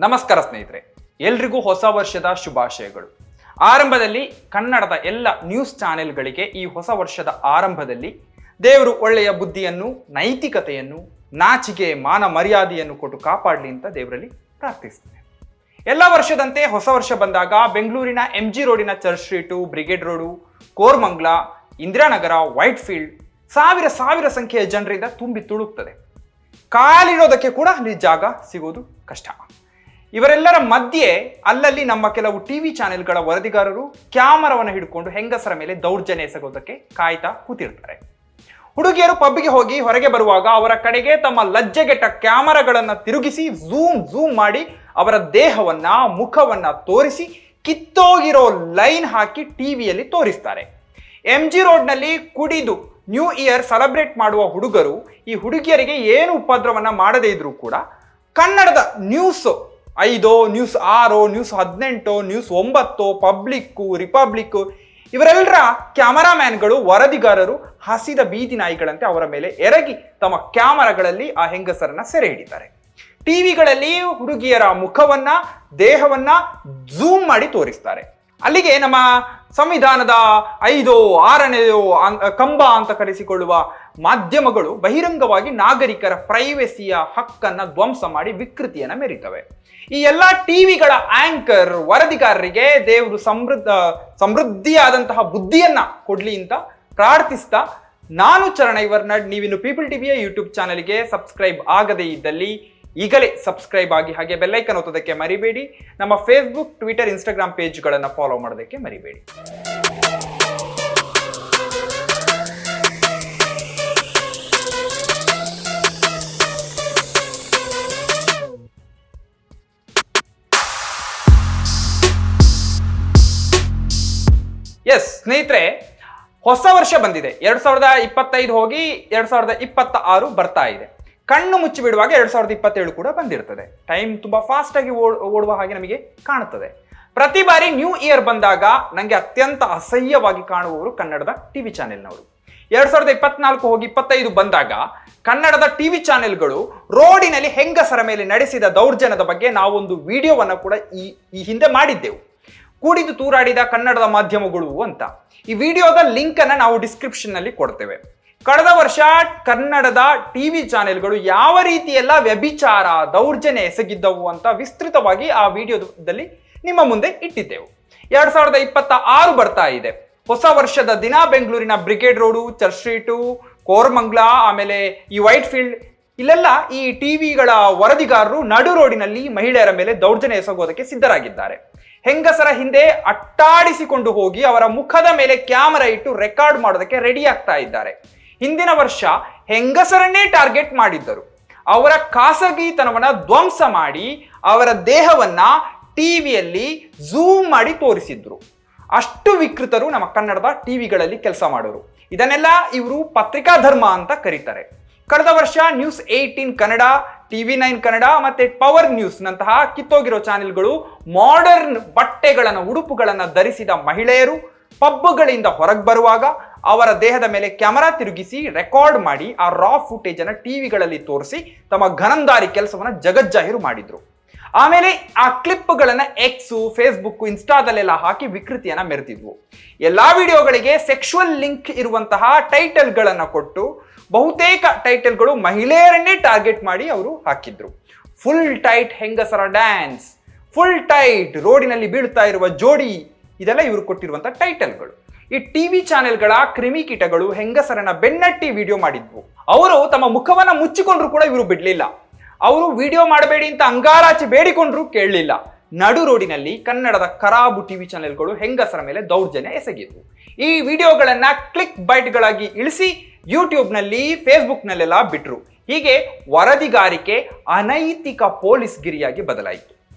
ನಮಸ್ಕಾರ ಸ್ನೇಹಿತರೆ, ಎಲ್ರಿಗೂ ಹೊಸ ವರ್ಷದ ಶುಭಾಶಯಗಳು. ಆರಂಭದಲ್ಲಿ ಕನ್ನಡದ ಎಲ್ಲ ನ್ಯೂಸ್ ಚಾನೆಲ್ಗಳಿಗೆ ಈ ಹೊಸ ವರ್ಷದ ಆರಂಭದಲ್ಲಿ ದೇವರು ಒಳ್ಳೆಯ ಬುದ್ಧಿಯನ್ನು, ನೈತಿಕತೆಯನ್ನು, ನಾಚಿಕೆ, ಮಾನ ಮರ್ಯಾದೆಯನ್ನು ಕೊಟ್ಟು ಕಾಪಾಡಲಿ ಅಂತ ದೇವರಲ್ಲಿ ಪ್ರಾರ್ಥಿಸ್ತೇನೆ. ಎಲ್ಲ ವರ್ಷದಂತೆ ಹೊಸ ವರ್ಷ ಬಂದಾಗ ಬೆಂಗಳೂರಿನ MG ರೋಡಿನ church street, brigade road, Koramangala, Indiranagar, white field ಸಾವಿರ ಸಂಖ್ಯೆಯ ಜನರಿಂದ ತುಂಬಿ ತುಳುಕ್ತದೆ. ಕಾಲಿಡೋದಕ್ಕೆ ಕೂಡ ಅಲ್ಲಿ ಜಾಗ ಸಿಗೋದು ಕಷ್ಟ. ಇವರೆಲ್ಲರ ಮಧ್ಯೆ ಅಲ್ಲಲ್ಲಿ ನಮ್ಮ ಕೆಲವು ಟಿವಿ ಚಾನೆಲ್ಗಳ ವರದಿಗಾರರು ಕ್ಯಾಮರಾವನ್ನು ಹಿಡ್ಕೊಂಡು ಹೆಂಗಸರ ಮೇಲೆ ದೌರ್ಜನ್ಯ ಎಸಗೋದಕ್ಕೆ ಕಾಯ್ತಾ ಕೂತಿರ್ತಾರೆ. ಹುಡುಗಿಯರು ಪಬ್ಗೆ ಹೋಗಿ ಹೊರಗೆ ಬರುವಾಗ ಅವರ ಕಡೆಗೆ ತಮ್ಮ ಲಜ್ಜೆಗೆಟ್ಟ ಕ್ಯಾಮರಾಗಳನ್ನ ತಿರುಗಿಸಿ ಝೂಮ್ ಮಾಡಿ ಅವರ ದೇಹವನ್ನ, ಮುಖವನ್ನ ತೋರಿಸಿ ಕಿತ್ತೋಗಿರೋ ಲೈನ್ ಹಾಕಿ ಟಿವಿಯಲ್ಲಿ ತೋರಿಸ್ತಾರೆ. MG ರೋಡ್ನಲ್ಲಿ ಕುಡಿದು ನ್ಯೂ ಇಯರ್ ಸೆಲೆಬ್ರೇಟ್ ಮಾಡುವ ಹುಡುಗರು ಈ ಹುಡುಗಿಯರಿಗೆ ಏನು ಉಪದ್ರವನ್ನ ಮಾಡದೇ ಇದ್ರೂ ಕೂಡ ಕನ್ನಡದ News 5, News 6, News 18, News 9, Public, Republic ಇವರೆಲ್ಲರ ಕ್ಯಾಮರಾಮ್ಯಾನ್ಗಳು, ವರದಿಗಾರರು ಹಸಿದ ಬೀದಿ ನಾಯಿಗಳಂತೆ ಅವರ ಮೇಲೆ ಎರಗಿ ತಮ್ಮ ಕ್ಯಾಮರಾಗಳಲ್ಲಿ ಆ ಹೆಂಗಸರನ್ನ ಸೆರೆ ಹಿಡಿತಾರೆ. ಟಿವಿಗಳಲ್ಲಿ ಹುಡುಗಿಯರ ಮುಖವನ್ನ, ದೇಹವನ್ನ ಝೂಮ್ ಮಾಡಿ ತೋರಿಸ್ತಾರೆ. ಅಲ್ಲಿಗೆ ನಮ್ಮ ಸಂವಿಧಾನದ 5, 6ನೇಯೋ ಕಂಬ ಅಂತ ಕರೆಸಿಕೊಳ್ಳುವ ಮಾಧ್ಯಮಗಳು ಬಹಿರಂಗವಾಗಿ ನಾಗರಿಕರ ಪ್ರೈವೇಸಿಯ ಹಕ್ಕನ್ನ ಧ್ವಂಸ ಮಾಡಿ ವಿಕೃತಿಯನ್ನ ಮೆರೀತವೆ. ಈ ಎಲ್ಲ ಟಿವಿಗಳ ಆಂಕರ್, ವರದಿಗಾರರಿಗೆ ದೇವರು ಸಮೃದ್ಧಿಯಾದಂತಹ ಬುದ್ಧಿಯನ್ನ ಕೊಡ್ಲಿ ಅಂತ ಪ್ರಾರ್ಥಿಸ್ತಾ, ನಾನು ಚರಣ ಇವರ್ನಡ್. ನೀವಿನ್ನು ಪೀಪಲ್ ಟಿವಿಯ ಯೂಟ್ಯೂಬ್ ಚಾನೆಲ್ಗೆ ಸಬ್ಸ್ಕ್ರೈಬ್ ಆಗದೇ ಇದ್ದಲ್ಲಿ ಈಗಲೇ ಸಬ್ಸ್ಕ್ರೈಬ್ ಆಗಿ, ಹಾಗೆ ಬೆಲ್ಲೈಕನ್ ಒತ್ತೋದಕ್ಕೆ ಮರಿಬೇಡಿ. ನಮ್ಮ ಫೇಸ್ಬುಕ್, ಟ್ವಿಟರ್, ಇನ್ಸ್ಟಾಗ್ರಾಮ್ ಪೇಜ್ಗಳನ್ನು ಫಾಲೋ ಮಾಡೋದಕ್ಕೆ ಮರಿಬೇಡಿ. ಎಸ್ ಸ್ನೇಹಿತರೆ, ಹೊಸ ವರ್ಷ ಬಂದಿದೆ. 2025 ಹೋಗಿ 2026 ಬರ್ತಾ ಇದೆ. ಕಣ್ಣು ಮುಚ್ಚಿ ಬಿಡುವಾಗ 2027 ಕೂಡ ಬಂದಿರ್ತದೆ. ಟೈಮ್ ತುಂಬಾ ಫಾಸ್ಟ್ ಆಗಿ ಓಡುವ ಹಾಗೆ ನಮಗೆ ಕಾಣುತ್ತದೆ. ಪ್ರತಿ ಬಾರಿ ನ್ಯೂ ಇಯರ್ ಬಂದಾಗ ನನಗೆ ಅತ್ಯಂತ ಅಸಹ್ಯವಾಗಿ ಕಾಣುವವರು ಕನ್ನಡದ ಟಿವಿ ಚಾನೆಲ್ನವರು. 2024 ಹೋಗಿ 25 ಬಂದಾಗ ಕನ್ನಡದ ಟಿವಿ ಚಾನೆಲ್ಗಳು ರೋಡಿನಲ್ಲಿ ಹೆಂಗಸರ ಮೇಲೆ ನಡೆಸಿದ ದೌರ್ಜನ್ಯದ ಬಗ್ಗೆ ನಾವೊಂದು ವಿಡಿಯೋವನ್ನ ಕೂಡ ಈ ಹಿಂದೆ ಮಾಡಿದ್ದೆವು. ಕೂಡಿದು ತೂರಾಡಿದ ಕನ್ನಡದ ಮಾಧ್ಯಮಗಳು ಅಂತ. ಈ ವಿಡಿಯೋದ ಲಿಂಕ್ ಅನ್ನ ನಾವು ಡಿಸ್ಕ್ರಿಪ್ಷನ್ ನಲ್ಲಿ ಕೊಡ್ತೇವೆ. ಕಳೆದ ವರ್ಷ ಕನ್ನಡದ ಟಿವಿ ಚಾನೆಲ್ಗಳು ಯಾವ ರೀತಿಯೆಲ್ಲ ವ್ಯಭಿಚಾರ, ದೌರ್ಜನ್ಯ ಎಸಗಿದ್ದವು ಅಂತ ವಿಸ್ತೃತವಾಗಿ ಆ ವಿಡಿಯೋದಲ್ಲಿ ನಿಮ್ಮ ಮುಂದೆ ಇಟ್ಟಿದ್ದೆವು. 2026 ಬರ್ತಾ ಇದೆ. ಹೊಸ ವರ್ಷದ ದಿನ ಬೆಂಗಳೂರಿನ brigade road, church street, Koramangala, ಆಮೇಲೆ ಈ ವೈಟ್ ಫೀಲ್ಡ್ ಇಲ್ಲೆಲ್ಲ ಈ ಟಿವಿಗಳ ವರದಿಗಾರರು ನಡು ರೋಡಿನಲ್ಲಿ ಮಹಿಳೆಯರ ಮೇಲೆ ದೌರ್ಜನ್ಯ ಎಸಗೋದಕ್ಕೆ ಸಿದ್ಧರಾಗಿದ್ದಾರೆ. ಹೆಂಗಸರ ಹಿಂದೆ ಅಟ್ಟಾಡಿಸಿಕೊಂಡು ಹೋಗಿ ಅವರ ಮುಖದ ಮೇಲೆ ಕ್ಯಾಮರಾ ಇಟ್ಟು ರೆಕಾರ್ಡ್ ಮಾಡೋದಕ್ಕೆ ರೆಡಿ ಆಗ್ತಾ ಇದ್ದಾರೆ. ಹಿಂದಿನ ವರ್ಷ ಹೆಂಗಸರನ್ನೇ ಟಾರ್ಗೆಟ್ ಮಾಡಿದ್ದರು. ಅವರ ಖಾಸಗಿತನವನ್ನ ಧ್ವಂಸ ಮಾಡಿ ಅವರ ದೇಹವನ್ನ ಟಿವಿಯಲ್ಲಿ ಝೂಮ್ ಮಾಡಿ ತೋರಿಸಿದ್ರು. ಅಷ್ಟು ವಿಕೃತರು ನಮ್ಮ ಕನ್ನಡದ ಟಿವಿಗಳಲ್ಲಿ ಕೆಲಸ ಮಾಡೋರು. ಇದನ್ನೆಲ್ಲ ಇವರು ಪತ್ರಿಕಾ ಧರ್ಮ ಅಂತ ಕರೀತಾರೆ. ಕಳೆದ ವರ್ಷ ನ್ಯೂಸ್ 18 ಕನ್ನಡ, TV9 ಕನ್ನಡ ಮತ್ತೆ ಪವರ್ ನ್ಯೂಸ್ ನಂತಹ ಕಿತ್ತೋಗಿರೋ ಚಾನೆಲ್ಗಳು ಮಾಡರ್ನ್ ಬಟ್ಟೆಗಳನ್ನ, ಉಡುಪುಗಳನ್ನ ಧರಿಸಿದ ಮಹಿಳೆಯರು ಪಬ್ಗಳಿಂದ ಹೊರಗೆ ಬರುವಾಗ ಅವರ ದೇಹದ ಮೇಲೆ ಕ್ಯಾಮರಾ ತಿರುಗಿಸಿ ರೆಕಾರ್ಡ್ ಮಾಡಿ ಆ ರಾ ಫುಟೇಜ್ ಅನ್ನ ಟಿವಿಗಳಲ್ಲಿ ತೋರಿಸಿ ತಮ್ಮ ಘನಂದಾರಿ ಕೆಲಸವನ್ನ ಜಗಜ್ಜಾಹೀರು ಮಾಡಿದ್ರು. ಆಮೇಲೆ ಆ ಕ್ಲಿಪ್ಗಳನ್ನ ಎಕ್ಸ್, ಫೇಸ್ಬುಕ್, ಇನ್ಸ್ಟಾದಲ್ಲೆಲ್ಲ ಹಾಕಿ ವಿಕೃತಿಯನ್ನ ಮೆರೆದಿದ್ವು. ಎಲ್ಲಾ ವಿಡಿಯೋಗಳಿಗೆ ಸೆಕ್ಷುವಲ್ ಲಿಂಕ್ ಇರುವಂತಹ ಟೈಟಲ್ಗಳನ್ನ ಕೊಟ್ಟು ಬಹುತೇಕ ಟೈಟಲ್ಗಳು ಮಹಿಳೆಯರನ್ನೇ ಟಾರ್ಗೆಟ್ ಮಾಡಿ ಅವರು ಹಾಕಿದ್ರು. ಫುಲ್ ಟೈಟ್ ಹೆಂಗಸರ ಡ್ಯಾನ್ಸ್, ಫುಲ್ ಟೈಟ್ ರೋಡಿನಲ್ಲಿ ಬೀಳ್ತಾ ಇರುವ ಜೋಡಿ, ಇದೆಲ್ಲ ಇವರು ಕೊಟ್ಟಿರುವಂತಹ ಟೈಟಲ್ಗಳು. ಈ ಟಿವಿ ಚಾನೆಲ್ಗಳ ಕ್ರಿಮಿಕೀಟಗಳು ಹೆಂಗಸರನ್ನ ಬೆನ್ನಟ್ಟಿ ವಿಡಿಯೋ ಮಾಡಿದ್ವು. ಅವರು ತಮ್ಮ ಮುಖವನ್ನ ಮುಚ್ಚಿಕೊಂಡ್ರು ಕೂಡ ಇವರು ಬಿಡ್ಲಿಲ್ಲ. ಅವರು ವಿಡಿಯೋ ಮಾಡಬೇಡಿ ಅಂತ ಅಂಗಾರಾಚಿ ಬೇಡಿಕೊಂಡ್ರು ಕೇಳಲಿಲ್ಲ. ನಡು ರೋಡಿನಲ್ಲಿ ಕನ್ನಡದ ಕರಾಬು ಟಿವಿ ಚಾನೆಲ್ಗಳು ಹೆಂಗಸರ ಮೇಲೆ ದೌರ್ಜನ್ಯ ಎಸಗಿದ್ವು. ಈ ವಿಡಿಯೋಗಳನ್ನ ಕ್ಲಿಕ್ ಬೈಟ್ಗಳಾಗಿ ಇಳಿಸಿ ಯೂಟ್ಯೂಬ್ನಲ್ಲಿ, ಫೇಸ್ಬುಕ್ನಲ್ಲೆಲ್ಲ ಬಿಟ್ರು. ಹೀಗೆ ವರದಿಗಾರಿಕೆ ಅನೈತಿಕ ಪೊಲೀಸ್ ಗಿರಿಯಾಗಿ ಬದಲಾಯಿತು.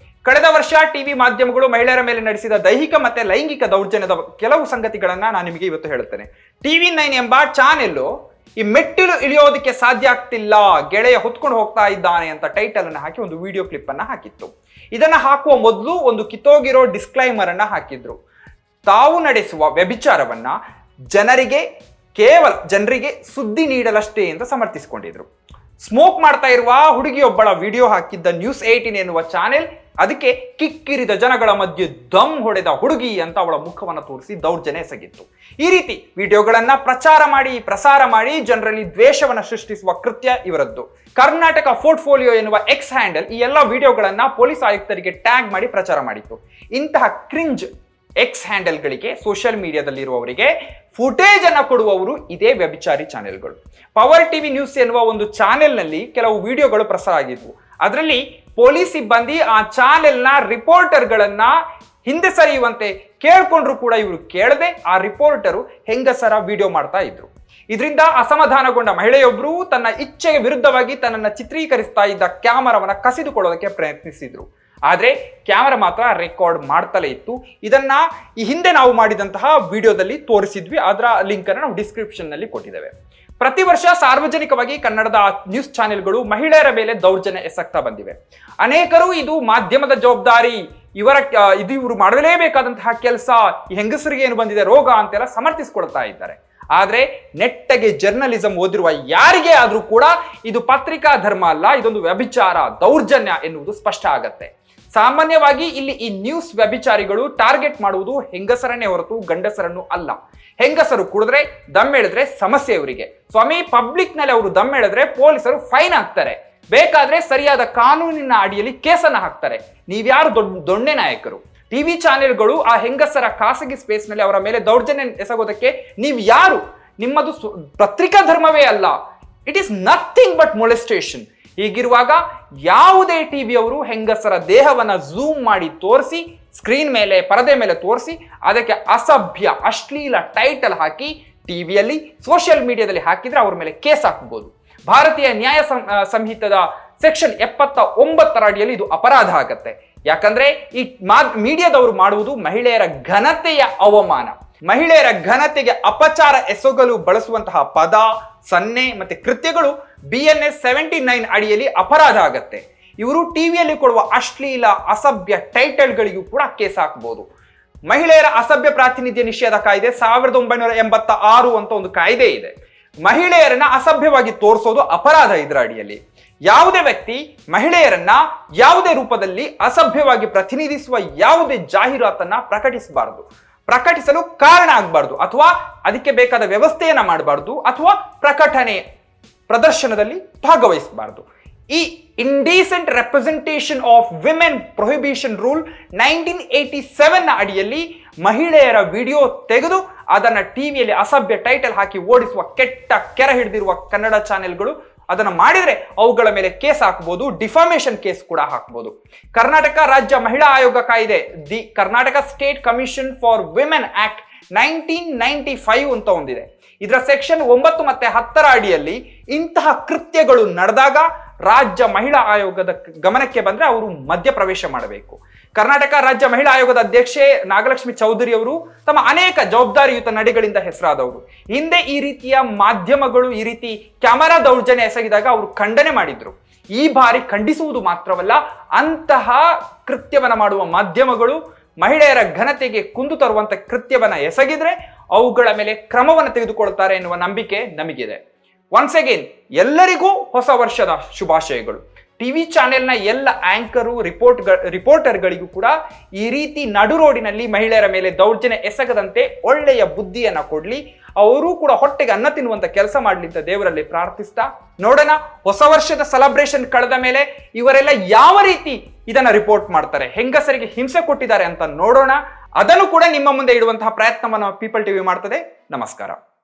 ಕಳೆದ ವರ್ಷ ಟಿವಿ ಮಾಧ್ಯಮಗಳು ಮಹಿಳೆಯರ ಮೇಲೆ ನಡೆಸಿದ ದೈಹಿಕ ಮತ್ತೆ ಲೈಂಗಿಕ ದೌರ್ಜನ್ಯದ ಕೆಲವು ಸಂಗತಿಗಳನ್ನ ನಾನು ನಿಮಗೆ ಇವತ್ತು ಹೇಳುತ್ತೇನೆ. TV9 ಎಂಬ ಚಾನೆಲ್ಲು ಈ ಮೆಟ್ಟಿಲು ಇಳಿಯೋದಕ್ಕೆ ಸಾಧ್ಯ ಆಗ್ತಿಲ್ಲ, ಗೆಳೆಯ ಹೊತ್ಕೊಂಡು ಹೋಗ್ತಾ ಇದ್ದಾನೆ ಅಂತ ಟೈಟಲ್ ಅನ್ನ ಹಾಕಿ ಒಂದು ವಿಡಿಯೋ ಕ್ಲಿಪ್ ಅನ್ನ ಹಾಕಿತ್ತು. ಇದನ್ನ ಹಾಕುವ ಮೊದಲು ಒಂದು ಕಿತ್ತೋಗಿರೋ ಡಿಸ್ಕ್ಲೈಮರ್ ಅನ್ನ ಹಾಕಿದ್ರು. ತಾವು ನಡೆಸುವ ವ್ಯಭಿಚಾರವನ್ನ ಜನರಿಗೆ ಸುದ್ದಿ ನೀಡಲಷ್ಟೇ ಅಂತ ಸಮರ್ಥಿಸಿಕೊಂಡಿದ್ರು. ಸ್ಮೋಕ್ ಮಾಡ್ತಾ ಇರುವ ಹುಡುಗಿಯೊಬ್ಬಳ ವಿಡಿಯೋ ಹಾಕಿದ್ದ ನ್ಯೂಸ್ 18 ಎನ್ನುವ ಚಾನೆಲ್ ಅದಕ್ಕೆ ಕಿಕ್ಕಿರಿದ ಜನಗಳ ಮಧ್ಯೆ ದಮ್ ಹೊಡೆದ ಹುಡುಗಿ ಅಂತ ಅವಳ ಮುಖವನ್ನು ತೋರಿಸಿ ದೌರ್ಜನ್ಯ ಎಸಗಿತ್ತು. ಈ ರೀತಿ ವಿಡಿಯೋಗಳನ್ನ ಪ್ರಸಾರ ಮಾಡಿ ಜನರಲ್ಲಿ ದ್ವೇಷವನ್ನ ಸೃಷ್ಟಿಸುವ ಕೃತ್ಯ ಇವರದ್ದು. ಕರ್ನಾಟಕ ಪೋರ್ಟ್ಫೋಲಿಯೋ ಎನ್ನುವ ಎಕ್ಸ್ ಹ್ಯಾಂಡಲ್ ಈ ಎಲ್ಲ ವಿಡಿಯೋಗಳನ್ನ ಪೊಲೀಸ್ ಆಯುಕ್ತರಿಗೆ ಟ್ಯಾಗ್ ಮಾಡಿ ಪ್ರಚಾರ ಮಾಡಿತ್ತು. ಇಂತಹ ಕ್ರಿಂಜ್ ಎಕ್ಸ್ ಹ್ಯಾಂಡಲ್ಗಳಿಗೆ ಸೋಷಿಯಲ್ ಮೀಡಿಯಾದಲ್ಲಿರುವವರಿಗೆ ಫುಟೇಜ್ ಅನ್ನ ಕೊಡುವವರು ಇದೇ ವ್ಯಭಿಚಾರಿ ಚಾನೆಲ್ಗಳು. ಪವರ್ ಟಿವಿ ನ್ಯೂಸ್ ಎನ್ನುವ ಒಂದು ಚಾನೆಲ್ನಲ್ಲಿ ಕೆಲವು ವಿಡಿಯೋಗಳು ಪ್ರಸಾರ ಆಗಿದ್ವು. ಅದರಲ್ಲಿ ಪೊಲೀಸ್ ಸಿಬ್ಬಂದಿ ಆ ಚಾನೆಲ್ನ ರಿಪೋರ್ಟರ್ಗಳನ್ನ ಹಿಂದೆ ಸರಿಯುವಂತೆ ಕೇಳ್ಕೊಂಡ್ರು ಕೂಡ ಇವರು ಕೇಳದೆ ಆ ರಿಪೋರ್ಟರು ಹೆಂಗಸರ ವಿಡಿಯೋ ಮಾಡ್ತಾ ಇದ್ರು. ಇದರಿಂದ ಅಸಮಾಧಾನಗೊಂಡ ಮಹಿಳೆಯೊಬ್ಬರು ತನ್ನ ಇಚ್ಛೆಗೆ ವಿರುದ್ಧವಾಗಿ ತನ್ನನ್ನು ಚಿತ್ರೀಕರಿಸ್ತಾ ಇದ್ದ ಕ್ಯಾಮರಾವನ್ನ ಕಸಿದುಕೊಳ್ಳೋದಕ್ಕೆ ಪ್ರಯತ್ನಿಸಿದ್ರು. ಆದ್ರೆ ಕ್ಯಾಮರಾ ಮಾತ್ರ ರೆಕಾರ್ಡ್ ಮಾಡ್ತಲೇ ಇತ್ತು. ಇದನ್ನ ಈ ಹಿಂದೆ ನಾವು ಮಾಡಿದಂತಹ ವಿಡಿಯೋದಲ್ಲಿ ತೋರಿಸಿದ್ವಿ. ಅದರ ಲಿಂಕ್ ಅನ್ನು ನಾವು ಡಿಸ್ಕ್ರಿಪ್ಷನ್ ನಲ್ಲಿ ಕೊಟ್ಟಿದ್ದೇವೆ. ಪ್ರತಿ ವರ್ಷ ಸಾರ್ವಜನಿಕವಾಗಿ ಕನ್ನಡದ ನ್ಯೂಸ್ ಚಾನೆಲ್ಗಳು ಮಹಿಳೆಯರ ಮೇಲೆ ದೌರ್ಜನ್ಯ ಎಸಗ್ತಾ ಬಂದಿವೆ. ಅನೇಕರು ಇದು ಮಾಧ್ಯಮದ ಜವಾಬ್ದಾರಿ, ಇವರು ಮಾಡಲೇಬೇಕಾದಂತಹ ಕೆಲಸ, ಈ ಹೆಂಗಸರಿಗೆ ಏನು ಬಂದಿದೆ ರೋಗ ಅಂತೆಲ್ಲ ಸಮರ್ಥಿಸಿಕೊಳ್ತಾ ಇದ್ದಾರೆ. ಆದ್ರೆ ನೆಟ್ಟಗೆ ಜರ್ನಲಿಸಂ ಓದಿರುವ ಯಾರಿಗೆ ಆದ್ರೂ ಕೂಡ ಇದು ಪತ್ರಿಕಾ ಧರ್ಮ ಅಲ್ಲ, ಇದೊಂದು ವ್ಯಭಿಚಾರ, ದೌರ್ಜನ್ಯ ಎನ್ನುವುದು ಸ್ಪಷ್ಟ ಆಗತ್ತೆ. ಸಾಮಾನ್ಯವಾಗಿ ಇಲ್ಲಿ ಈ ನ್ಯೂಸ್ ವ್ಯಭಿಚಾರಿಗಳು ಟಾರ್ಗೆಟ್ ಮಾಡುವುದು ಹೆಂಗಸರನ್ನೇ ಹೊರತು ಗಂಡಸರನ್ನು ಅಲ್ಲ. ಹೆಂಗಸರು ಕುಡಿದ್ರೆ ದಮ್ ಹೇಳಿದ್ರೆ ಸಮಸ್ಯೆ ಇವರಿಗೆ. ಸ್ವಾಮಿ, ಪಬ್ಲಿಕ್ ನಲ್ಲಿ ಅವರು ದಮ್ ಹೇಳಿದ್ರೆ ಪೊಲೀಸರು ಫೈನ್ ಹಾಕ್ತಾರೆ, ಬೇಕಾದ್ರೆ ಸರಿಯಾದ ಕಾನೂನಿನ ಅಡಿಯಲ್ಲಿ ಕೇಸನ್ನ ಹಾಕ್ತಾರೆ. ನೀವ್ಯಾರು ದೊಣ್ಣೆ ನಾಯಕರು? ಟಿವಿ ಚಾನೆಲ್ಗಳು ಆ ಹೆಂಗಸರ ಖಾಸಗಿ ಸ್ಪೇಸ್ ನಲ್ಲಿ ಅವರ ಮೇಲೆ ದೌರ್ಜನ್ಯ ಎಸಗೋದಕ್ಕೆ ನೀವು ಯಾರು? ನಿಮ್ಮದು ಪತ್ರಿಕಾ ಧರ್ಮವೇ ಅಲ್ಲ. It is nothing but molestation. ಹೀಗಿರುವಾಗ ಯಾವುದೇ ಟಿವಿಯವರು ಹೆಂಗಸರ ದೇಹವನ್ನ ಝೂಮ್ ಮಾಡಿ ತೋರಿಸಿ, ಸ್ಕ್ರೀನ್ ಮೇಲೆ ಪರದೆ ಮೇಲೆ ತೋರಿಸಿ ಅದಕ್ಕೆ ಅಸಭ್ಯ ಅಶ್ಲೀಲ ಟೈಟಲ್ ಹಾಕಿ ಟಿವಿಯಲ್ಲಿ ಸೋಷಿಯಲ್ ಮೀಡಿಯಾದಲ್ಲಿ ಹಾಕಿದ್ರೆ ಅವ್ರ ಮೇಲೆ ಕೇಸ್ ಹಾಕಬಹುದು. ಭಾರತೀಯ ನ್ಯಾಯ ಸಂಹಿತದ ಸೆಕ್ಷನ್ 79 ಅಡಿಯಲ್ಲಿ ಇದು ಅಪರಾಧ ಆಗತ್ತೆ. ಯಾಕಂದ್ರೆ ಈ ಮೀಡಿಯಾದವರು ಮಾಡುವುದು ಮಹಿಳೆಯರ ಘನತೆಯ ಅವಮಾನ. ಮಹಿಳೆಯರ ಘನತೆಗೆ ಅಪಚಾರ ಎಸಗಲು ಬಳಸುವಂತಹ ಪದ, ಸನ್ನೆ ಮತ್ತೆ ಕೃತ್ಯಗಳು BNS 79 ಅಡಿಯಲ್ಲಿ ಅಪರಾಧ ಆಗತ್ತೆ. ಇವರು ಟಿವಿಯಲ್ಲಿ ಕೊಡುವ ಅಶ್ಲೀಲ ಅಸಭ್ಯ ಟೈಟಲ್ಗಳಿಗೂ ಕೂಡ ಕೇಸ್ ಹಾಕಬಹುದು. ಮಹಿಳೆಯರ ಅಸಭ್ಯ ಪ್ರಾತಿನಿಧ್ಯ ನಿಷೇಧ ಕಾಯ್ದೆ 1986 ಅಂತ ಒಂದು ಕಾಯ್ದೆ ಇದೆ. ಮಹಿಳೆಯರನ್ನ ಅಸಭ್ಯವಾಗಿ ತೋರಿಸೋದು ಅಪರಾಧ ಇದರ ಅಡಿಯಲ್ಲಿ. ಯಾವುದೇ ವ್ಯಕ್ತಿ ಮಹಿಳೆಯರನ್ನ ಯಾವುದೇ ರೂಪದಲ್ಲಿ ಅಸಭ್ಯವಾಗಿ ಪ್ರತಿನಿಧಿಸುವ ಯಾವುದೇ ಜಾಹೀರಾತನ್ನ ಪ್ರಕಟಿಸಬಾರದು, ಪ್ರಕಟಿಸಲು ಕಾರಣ ಆಗಬಾರ್ದು, ಅಥವಾ ಅದಕ್ಕೆ ಬೇಕಾದ ವ್ಯವಸ್ಥೆಯನ್ನ ಮಾಡಬಾರ್ದು, ಅಥವಾ ಪ್ರದರ್ಶನದಲ್ಲಿ ಭಾಗವಹಿಸಬಾರದು. ಈ indecent representation of women prohibition rule 1987 ಅಡಿಯಲ್ಲಿ ಮಹಿಳೆಯರ ವಿಡಿಯೋ ತೆಗೆದು ಅದನ್ನ ಟಿವಿಯಲ್ಲಿ ಅಸಭ್ಯ ಟೈಟಲ್ ಹಾಕಿ ಓಡಿಸುವ ಕೆಟ್ಟ ಕೆರ ಹಿಡಿದಿರುವ ಕನ್ನಡ ಚಾನೆಲ್ಗಳು ಅದನ್ನ ಮಾಡಿದ್ರೆ ಅವುಗಳ ಮೇಲೆ ಕೇಸ್ ಹಾಕಬಹುದು, ಡಿಫಾಮೇಷನ್ ಕೇಸ್ ಕೂಡ ಹಾಕಬಹುದು. ಕರ್ನಾಟಕ ರಾಜ್ಯ ಮಹಿಳಾ ಆಯೋಗ ಕಾಯ್ದೆ, the Karnataka state commission for women act 1995 ಅಂತ ಒಂದಿದೆ. ಇದರ ಸೆಕ್ಷನ್ 9 ಮತ್ತೆ 10 ಅಡಿಯಲ್ಲಿ ಇಂತಹ ಕೃತ್ಯಗಳು ನಡೆದಾಗ ರಾಜ್ಯ ಮಹಿಳಾ ಆಯೋಗದ ಗಮನಕ್ಕೆ ಬಂದ್ರೆ ಅವರು ಮಧ್ಯಪ್ರವೇಶ ಮಾಡಬೇಕು. ಕರ್ನಾಟಕ ರಾಜ್ಯ ಮಹಿಳಾ ಆಯೋಗದ ಅಧ್ಯಕ್ಷೆ ನಾಗಲಕ್ಷ್ಮಿ ಚೌಧರಿ ಅವರು ತಮ್ಮ ಅನೇಕ ಜವಾಬ್ದಾರಿಯುತ ನಡೆಗಳಿಂದ ಹೆಸರಾದವರು. ಹಿಂದೆ ಈ ರೀತಿಯ ಮಾಧ್ಯಮಗಳು ಈ ರೀತಿ ಕ್ಯಾಮರಾ ದೌರ್ಜನ್ಯ ಎಸಗಿದಾಗ ಅವರು ಖಂಡನೆ ಮಾಡಿದ್ರು. ಈ ಬಾರಿ ಖಂಡಿಸುವುದು ಮಾತ್ರವಲ್ಲ, ಅಂತಹ ಕೃತ್ಯವನ್ನ ಮಾಡುವ ಮಾಧ್ಯಮಗಳು ಮಹಿಳೆಯರ ಘನತೆಗೆ ಕುಂದು ತರುವಂತ ಕೃತ್ಯವನ್ನ ಎಸಗಿದ್ರೆ ಅವುಗಳ ಮೇಲೆ ಕ್ರಮವನ್ನು ತೆಗೆದುಕೊಳ್ತಾರೆ ಎನ್ನುವ ನಂಬಿಕೆ ನಮಗಿದೆ. ಒನ್ಸ್ ಅಗೇನ್ ಎಲ್ಲರಿಗೂ ಹೊಸ ವರ್ಷದ ಶುಭಾಶಯಗಳು. ಟಿವಿ ಚಾನೆಲ್ನ ಎಲ್ಲ ಆಂಕರು ರಿಪೋರ್ಟರ್ಗಳಿಗೂ ಕೂಡ ಈ ರೀತಿ ನಡು ರೋಡಿನಲ್ಲಿ ಮಹಿಳೆಯರ ಮೇಲೆ ದೌರ್ಜನ್ಯ ಎಸಗದಂತೆ ಒಳ್ಳೆಯ ಬುದ್ಧಿಯನ್ನ ಕೊಡ್ಲಿ, ಅವರು ಕೂಡ ಹೊಟ್ಟೆಗೆ ಅನ್ನ ತಿನ್ನುವಂತ ಕೆಲಸ ಮಾಡ್ಲಿ ಅಂತ ದೇವರಲ್ಲಿ ಪ್ರಾರ್ಥಿಸ್ತಾ ನೋಡೋಣ ಹೊಸ ವರ್ಷದ ಸೆಲೆಬ್ರೇಷನ್ ಕಳೆದ ಮೇಲೆ ಇವರೆಲ್ಲ ಯಾವ ರೀತಿ ಇದನ್ನ ರಿಪೋರ್ಟ್ ಮಾಡ್ತಾರೆ, ಹೆಂಗಸರಿಗೆ ಹಿಂಸೆ ಕೊಟ್ಟಿದ್ದಾರೆ ಅಂತ ನೋಡೋಣ. ಅದನ್ನು ಕೂಡ ನಿಮ್ಮ ಮುಂದೆ ಇಡುವಂತಹ ಪ್ರಯತ್ನವನ್ನು ಪೀಪಲ್ ಟಿವಿ ಮಾಡ್ತದೆ. ನಮಸ್ಕಾರ.